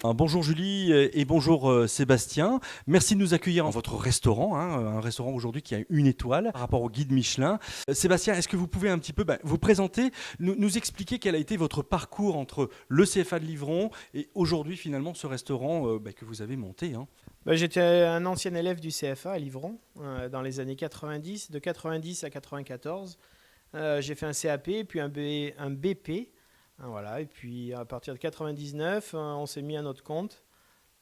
Bonjour Julie et bonjour Sébastien. Merci de nous accueillir dans votre restaurant, un restaurant aujourd'hui qui a une étoile par rapport au guide Michelin. Sébastien, est-ce que vous pouvez un petit peu vous présenter, nous expliquer quel a été votre parcours entre le CFA de Livron et aujourd'hui finalement ce restaurant que vous avez monté J'étais un ancien élève du CFA à Livron dans les années 90, de 90 à 94. J'ai fait un CAP, puis un BP. Voilà. Et puis à partir de 99, on s'est mis à notre compte.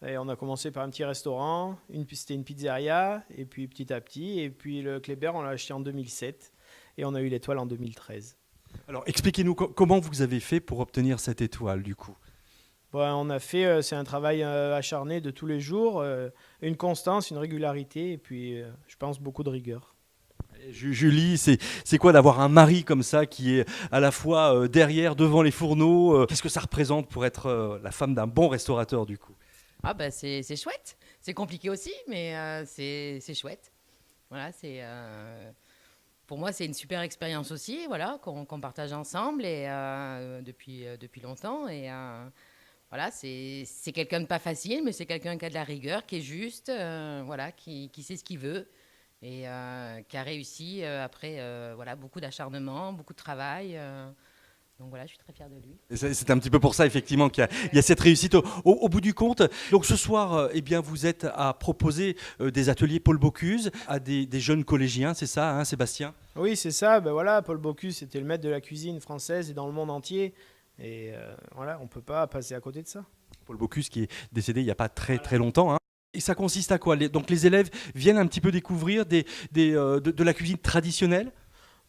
Et on a commencé par un petit restaurant, c'était une pizzeria, et puis petit à petit. Et puis le Kléber, on l'a acheté en 2007. Et on a eu l'étoile en 2013. Alors expliquez-nous comment vous avez fait pour obtenir cette étoile du coup. On a fait, c'est un travail acharné de tous les jours, une constance, une régularité, et puis je pense beaucoup de rigueur. Julie, c'est quoi d'avoir un mari comme ça qui est à la fois derrière, devant les fourneaux Qu'est-ce que ça représente pour être la femme d'un bon restaurateur du coup? C'est chouette. C'est compliqué aussi, mais c'est chouette. Voilà, pour moi, c'est une super expérience aussi, voilà, qu'on partage ensemble et depuis longtemps. Et voilà, c'est quelqu'un de pas facile, mais c'est quelqu'un qui a de la rigueur, qui est juste, voilà, qui sait ce qu'il veut. Et qui a réussi après beaucoup d'acharnement, beaucoup de travail. Donc voilà, je suis très fière de lui. C'est un petit peu pour ça effectivement qu'il y a cette réussite au bout du compte. Donc ce soir, vous êtes à proposer des ateliers Paul Bocuse à des jeunes collégiens, c'est ça, Sébastien? Oui, c'est ça. Paul Bocuse, c'était le maître de la cuisine française et dans le monde entier. Et voilà, on ne peut pas passer à côté de ça. Paul Bocuse qui est décédé il n'y a pas très très longtemps. Et ça consiste à quoi? Donc les élèves viennent un petit peu découvrir de la cuisine traditionnelle?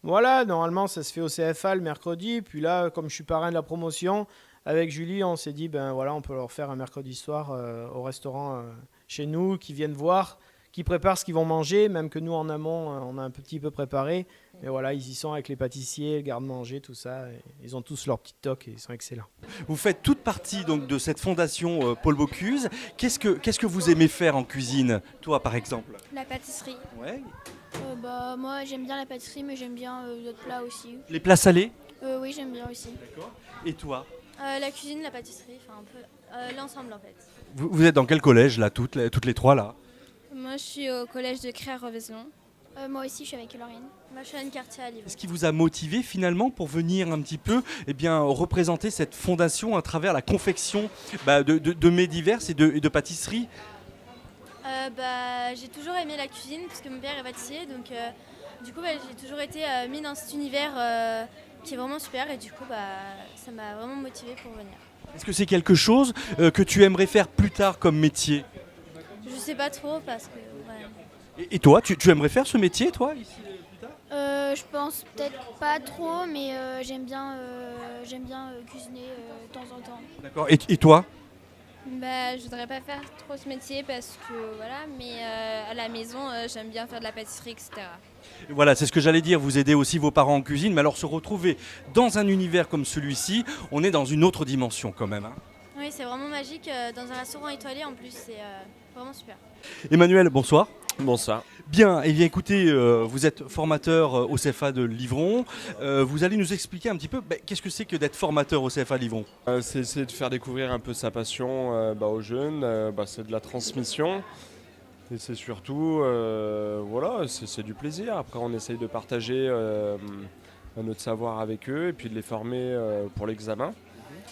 Voilà, normalement ça se fait au CFA le mercredi. Puis là, comme je suis parrain de la promotion, avec Julie, on s'est dit, on peut leur faire un mercredi soir au restaurant chez nous, qui viennent voir, qui préparent ce qu'ils vont manger, même que nous en amont, on a un petit peu préparé. Mais voilà, ils y sont avec les pâtissiers, le garde-manger, tout ça. Et ils ont tous leur petit toc et ils sont excellents. Vous faites toute partie donc, de cette fondation Paul Bocuse. Qu'est-ce que vous aimez faire en cuisine, toi par exemple? La pâtisserie. Ouais. Moi j'aime bien la pâtisserie mais j'aime bien d'autres plats aussi. Les plats salés? Oui j'aime bien aussi. D'accord. Et toi? La cuisine, la pâtisserie, enfin un peu l'ensemble en fait. Vous êtes dans quel collège là, toutes les trois là? Moi je suis au collège de Crère-Reveselon. Moi aussi je suis avec Laurine. Moi je suis à Anne-Cartier à Livron. Qu'est-ce qui vous a motivé finalement pour venir un petit peu représenter cette fondation à travers la confection de mets divers et de pâtisseries? J'ai toujours aimé la cuisine parce que mon père est pâtissier, donc du coup j'ai toujours été mis dans cet univers qui est vraiment super et du coup ça m'a vraiment motivée pour venir. Est-ce que c'est quelque chose que tu aimerais faire plus tard comme métier? Je sais pas trop parce que ouais. Et toi, tu aimerais faire ce métier toi ici plus tard? Je pense peut-être pas trop mais j'aime bien cuisiner de temps en temps. D'accord. Et toi? Je voudrais pas faire trop ce métier parce que voilà, mais à la maison j'aime bien faire de la pâtisserie, etc. Voilà, c'est ce que j'allais dire, vous aidez aussi vos parents en cuisine, mais alors se retrouver dans un univers comme celui-ci, on est dans une autre dimension quand même. Oui, c'est vraiment magique, dans un restaurant étoilé en plus, c'est vraiment super. Emmanuel, bonsoir. Bonsoir. Bien, écoutez, vous êtes formateur au CFA de Livron. Vous allez nous expliquer un petit peu qu'est-ce que c'est que d'être formateur au CFA Livron? C'est de faire découvrir un peu sa passion aux jeunes, c'est de la transmission. Et c'est surtout, c'est du plaisir. Après, on essaye de partager notre savoir avec eux et puis de les former pour l'examen.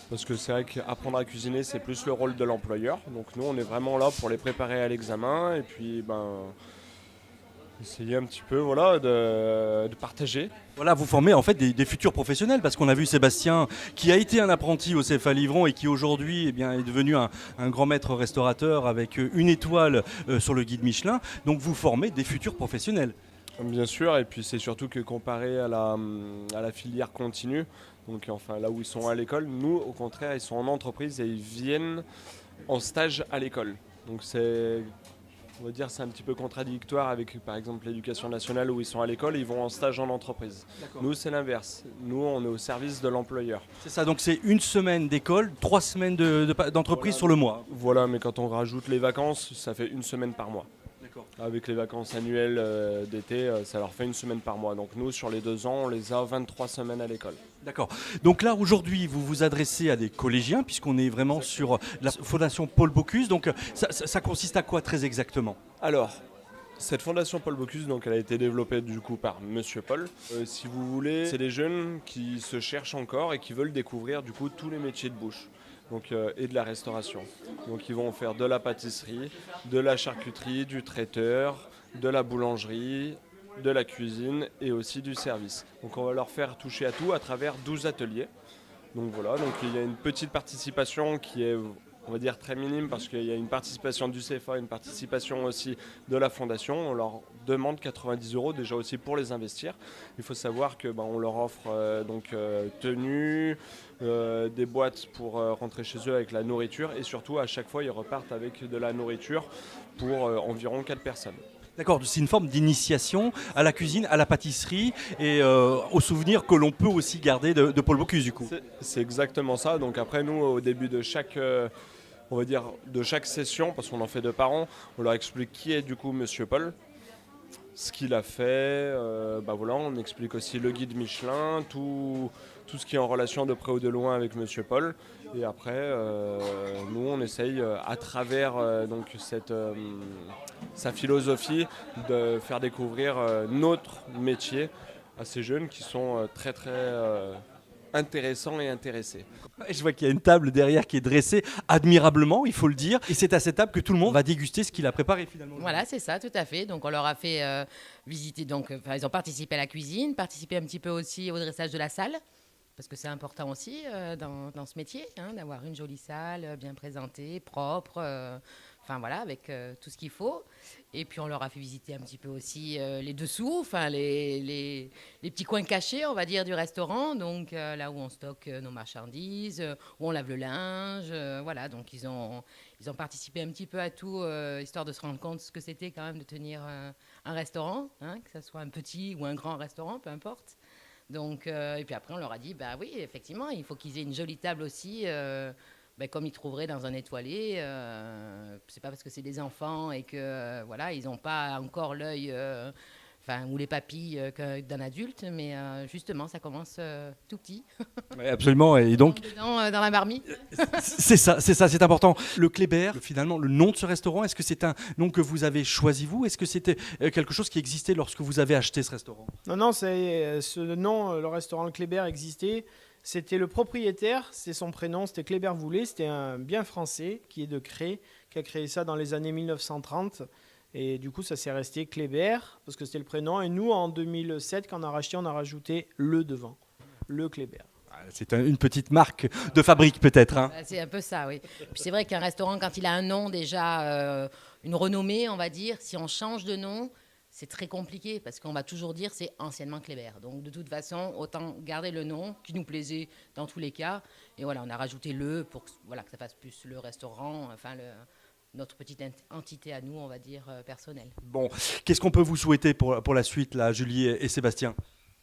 Parce que c'est vrai qu'apprendre à cuisiner, c'est plus le rôle de l'employeur. Donc nous, on est vraiment là pour les préparer à l'examen et puis essayer un petit peu de partager. Voilà, vous formez en fait des futurs professionnels parce qu'on a vu Sébastien qui a été un apprenti au CFA Livron et qui aujourd'hui est devenu un grand maître restaurateur avec une étoile sur le guide Michelin. Donc vous formez des futurs professionnels. Bien sûr, et puis c'est surtout que comparé à la filière continue, donc enfin là où ils sont à l'école, nous au contraire ils sont en entreprise et ils viennent en stage à l'école. Donc on va dire c'est un petit peu contradictoire avec par exemple l'éducation nationale où ils sont à l'école et ils vont en stage en entreprise. D'accord. Nous c'est l'inverse, nous on est au service de l'employeur. C'est ça, donc c'est une semaine d'école, 3 semaines d'entreprise sur le mois. Voilà, mais quand on rajoute les vacances, ça fait une semaine par mois. D'accord. Avec les vacances annuelles d'été, ça leur fait une semaine par mois. Donc nous, sur les 2 ans, on les a 23 semaines à l'école. D'accord. Donc là, aujourd'hui, vous vous adressez à des collégiens, puisqu'on est vraiment sur la fondation Paul Bocuse. Donc ça consiste à quoi très exactement? Alors, cette fondation Paul Bocuse, donc, elle a été développée du coup par Monsieur Paul. Si vous voulez, c'est des jeunes qui se cherchent encore et qui veulent découvrir du coup tous les métiers de bouche. Donc, et de la restauration. Donc ils vont faire de la pâtisserie, de la charcuterie, du traiteur, de la boulangerie, de la cuisine et aussi du service. Donc on va leur faire toucher à tout à travers 12 ateliers. Donc voilà, donc il y a une petite participation qui est, on va dire, très minime parce qu'il y a une participation du CFA, une participation aussi de la fondation. On leur demande 90 € déjà aussi pour les investir. Il faut savoir que on leur offre tenue, des boîtes pour rentrer chez eux avec la nourriture et surtout à chaque fois ils repartent avec de la nourriture pour environ 4 personnes. D'accord, c'est une forme d'initiation à la cuisine, à la pâtisserie et aux souvenirs que l'on peut aussi garder de Paul Bocuse du coup. C'est exactement ça. Donc après nous, au début de chaque, on va dire, de chaque session, parce qu'on en fait 2 par an, on leur explique qui est du coup Monsieur Paul, ce qu'il a fait. Voilà, on explique aussi le guide Michelin, tout ce qui est en relation de près ou de loin avec Monsieur Paul. Et après, nous, on essaye à travers sa philosophie de faire découvrir notre métier à ces jeunes qui sont très très intéressants et intéressés. Je vois qu'il y a une table derrière qui est dressée admirablement, il faut le dire. Et c'est à cette table que tout le monde va déguster ce qu'il a préparé finalement. Voilà, c'est ça, tout à fait. Donc on leur a fait visiter, ils ont participé à la cuisine, participé un petit peu aussi au dressage de la salle, parce que c'est important aussi dans ce métier, d'avoir une jolie salle, bien présentée, propre, avec tout ce qu'il faut. Et puis on leur a fait visiter un petit peu aussi les dessous, les petits coins cachés, on va dire, du restaurant. Donc là où on stocke nos marchandises, où on lave le linge. Donc ils ont participé un petit peu à tout, histoire de se rendre compte ce que c'était quand même de tenir un restaurant, que ce soit un petit ou un grand restaurant, peu importe. Donc, et puis après, on leur a dit, oui, effectivement, il faut qu'ils aient une jolie table aussi, comme ils trouveraient dans un étoilé. C'est pas parce que c'est des enfants et que ils n'ont pas encore l'œil ou les papilles d'un adulte, mais justement, ça commence tout petit. Oui, absolument. Et donc, dans la marmite. c'est ça, c'est important. Le Kléber, finalement, le nom de ce restaurant, est-ce que c'est un nom que vous avez choisi vous? Est-ce que c'était quelque chose qui existait lorsque vous avez acheté ce restaurant? Non, c'est ce nom, le restaurant Le Kléber existait. C'était le propriétaire, c'est son prénom, c'était Kléber Voulet. C'était un bien français qui est de Cré, qui a créé ça dans les années 1930. Et du coup, ça s'est resté Kléber, parce que c'était le prénom. Et nous, en 2007, quand on a racheté, on a rajouté le devant, le Kléber. C'est une petite marque de fabrique peut-être. C'est un peu ça, oui. Puis c'est vrai qu'un restaurant, quand il a un nom déjà, une renommée, on va dire, si on change de nom, c'est très compliqué parce qu'on va toujours dire c'est anciennement Kléber. Donc de toute façon, autant garder le nom qui nous plaisait dans tous les cas. Et voilà, on a rajouté le pour que ça fasse plus le restaurant, notre petite entité à nous, on va dire, personnelle. Bon, qu'est-ce qu'on peut vous souhaiter pour la suite, là, Julie et Sébastien?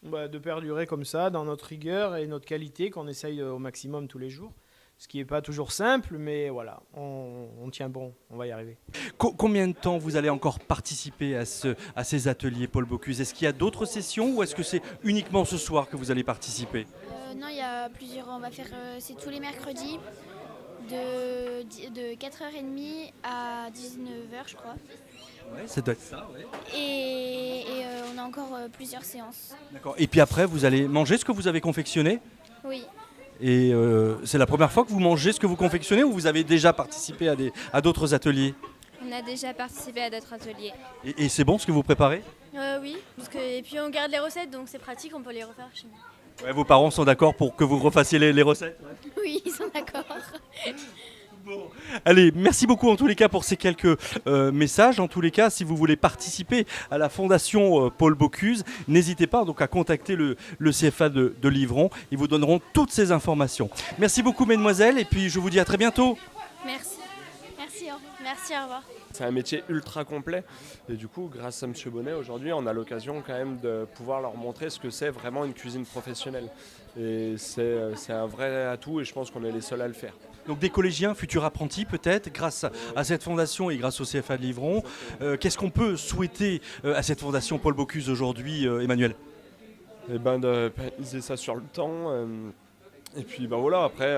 De perdurer comme ça, dans notre rigueur et notre qualité, qu'on essaye au maximum tous les jours. Ce qui n'est pas toujours simple, mais voilà, on tient bon, on va y arriver. Combien de temps vous allez encore participer à ces ateliers Paul Bocuse? Est-ce qu'il y a d'autres sessions ou est-ce que c'est uniquement ce soir que vous allez participer? Non, il y a plusieurs. On va faire, c'est tous les mercredis, de 4h30 à 19h, je crois. Ouais, ça doit être ça, ouais. Et on a encore plusieurs séances. D'accord. Et puis après, vous allez manger ce que vous avez confectionné? Oui. Et c'est la première fois que vous mangez ce que vous confectionnez ou vous avez déjà participé à d'autres ateliers? On a déjà participé à d'autres ateliers. Et c'est bon ce que vous préparez? Oui, et puis on garde les recettes, donc c'est pratique, on peut les refaire chez nous. Ouais, vos parents sont d'accord pour que vous refassiez les recettes? Oui, ils sont d'accord. Bon. Allez, merci beaucoup en tous les cas pour ces quelques messages. En tous les cas, si vous voulez participer à la fondation Paul Bocuse, n'hésitez pas donc à contacter le CFA de Livron. Ils vous donneront toutes ces informations. Merci beaucoup mesdemoiselles et puis je vous dis à très bientôt. Merci, au revoir. C'est un métier ultra complet et du coup, grâce à M. Bonnet, aujourd'hui, on a l'occasion quand même de pouvoir leur montrer ce que c'est vraiment une cuisine professionnelle. Et c'est un vrai atout et je pense qu'on est les seuls à le faire. Donc des collégiens, futurs apprentis peut-être, grâce à cette fondation et grâce au CFA de Livron. Qu'est-ce qu'on peut souhaiter à cette fondation Paul Bocuse aujourd'hui, Emmanuel? Et ben de pérenniser ça sur le temps. Et puis bah voilà, après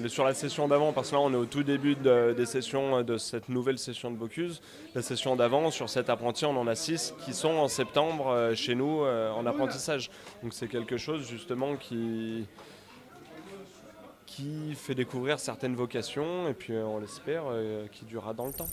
sur la session d'avant, parce que là on est au tout début des sessions de cette nouvelle session de Bocuse. La session d'avant, sur 7 apprentis, on en a 6 qui sont en septembre chez nous en apprentissage. Donc c'est quelque chose justement qui fait découvrir certaines vocations et puis on l'espère qui durera dans le temps.